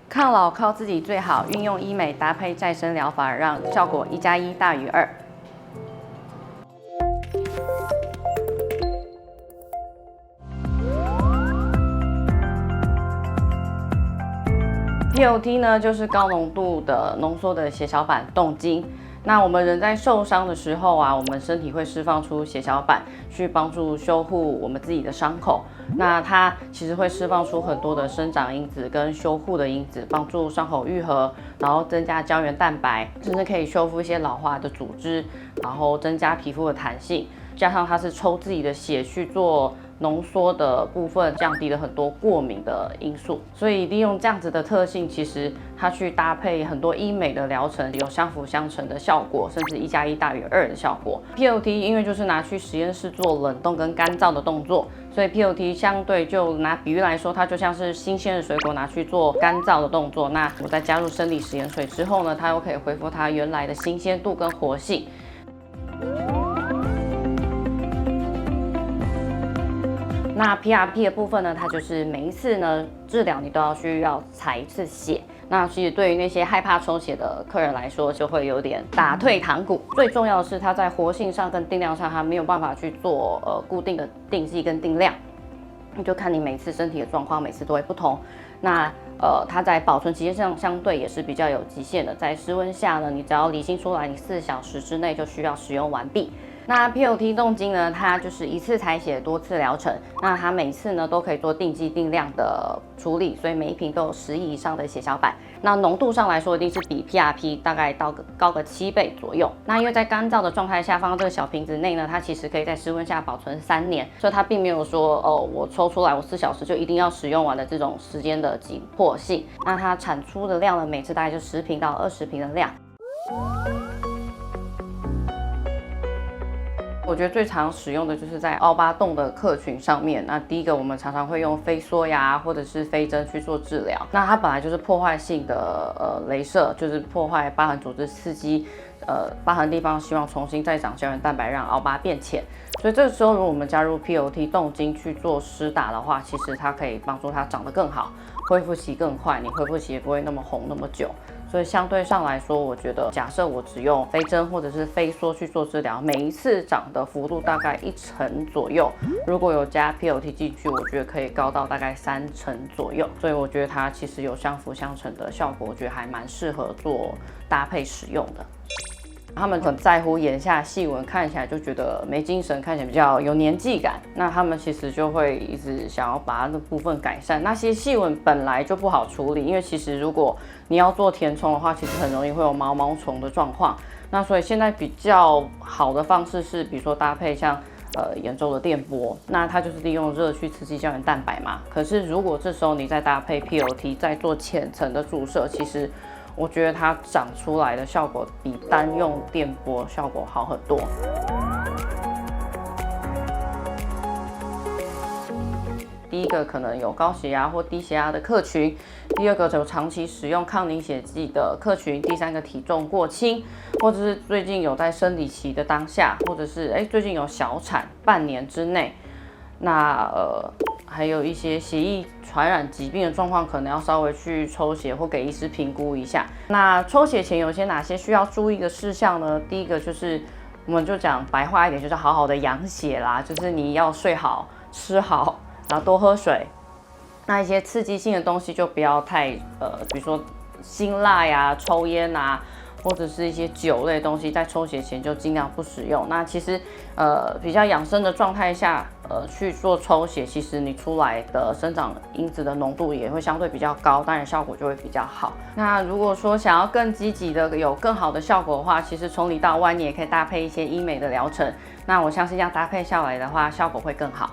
抗老靠自己最好，运用医美搭配再生疗法，让效果1+1大于2。PLT 呢，就是高浓度的浓缩的血小板冻精。那我们人在受伤的时候啊，我们身体会释放出血小板，去帮助修护我们自己的伤口。那它其实会释放出很多的生长因子跟修护的因子，帮助伤口愈合，然后增加胶原蛋白，甚至可以修复一些老化的组织，然后增加皮肤的弹性。加上它是抽自己的血去做浓缩的部分，降低了很多过敏的因素，所以利用这样子的特性，其实它去搭配很多医美的疗程，有相辅相成的效果，甚至1+1大于2的效果。PLT 因为就是拿去实验室做冷冻跟干燥的动作，所以 PLT 相对就拿比喻来说，它就像是新鲜的水果拿去做干燥的动作。那我再加入生理食盐水之后呢，它又可以恢复它原来的新鲜度跟活性。那 PRP 的部分呢，它就是每一次呢治疗你都需要采一次血。那其实对于那些害怕抽血的客人来说，就会有点打退堂鼓。最重要的是，它在活性上跟定量上，它没有办法去做固定的定剂跟定量，就看你每次身体的状况，每次都会不同。那它在保存期限上相对也是比较有极限的，在室温下呢，你只要离心出来，你4小时之内就需要使用完毕。那 PLT 冻精呢，它就是一次采血多次疗程，那它每次呢都可以做定剂定量的处理，所以每一瓶都有10亿以上的血小板。那浓度上来说，一定是比 PRP 大概高个7倍左右。那因为在干燥的状态下放到这个小瓶子内呢，它其实可以在室温下保存3年，所以它并没有说我抽出来我4小时就一定要使用完的这种时间的紧迫性。那它产出的量呢，每次大概就10瓶到20瓶的量。我觉得最常使用的就是在凹疤洞的客群上面。那第一个，我们常常会用飞梭呀，或者是飞针去做治疗。那它本来就是破坏性的雷射，就是破坏疤痕组织，刺激疤痕地方，希望重新再长胶原蛋白，让凹疤变浅。所以这个时候，如果我们加入 PLT 冻精去做施打的话，其实它可以帮助它长得更好，恢复期更快，你恢复期也不会那么红那么久。所以相对上来说，我觉得假设我只用飞针或者是飞梭去做治疗，每一次长的幅度大概1成左右。如果有加 PLT 进去，我觉得可以高到大概3成左右。所以我觉得它其实有相辅相成的效果，我觉得还蛮适合做搭配使用的。他们很在乎眼下细纹，看起来就觉得没精神，看起来比较有年纪感。那他们其实就会一直想要把它的部分改善。那些细纹本来就不好处理，因为其实如果你要做填充的话，其实很容易会有毛毛虫的状况。那所以现在比较好的方式是，比如说搭配像眼周的电波，那它就是利用热去刺激胶原蛋白嘛。可是如果这时候你再搭配 PLT， 再做浅层的注射，其实我觉得它长出来的效果比单用电波效果好很多。第一个可能有高血压或低血压的客群，第二个有长期使用抗凝血剂的客群，第三个体重过轻，或者是最近有在生理期的当下，或者是最近有小产半年之内，那还有一些血液传染疾病的状况，可能要稍微去抽血或给医师评估一下。那抽血前有些哪些需要注意的事项呢？第一个就是我们就讲白话一点，就是好好的养血啦，就是你要睡好、吃好，然后多喝水。那一些刺激性的东西就不要太比如说辛辣呀、抽烟啊，或者是一些酒类的东西，在抽血前就尽量不使用。那其实比较养生的状态下去做抽血，其实你出来的生长因子的浓度也会相对比较高，当然效果就会比较好。那如果说想要更积极的有更好的效果的话，其实从里到外你也可以搭配一些医美的疗程。那我相信这样搭配下来的话，效果会更好。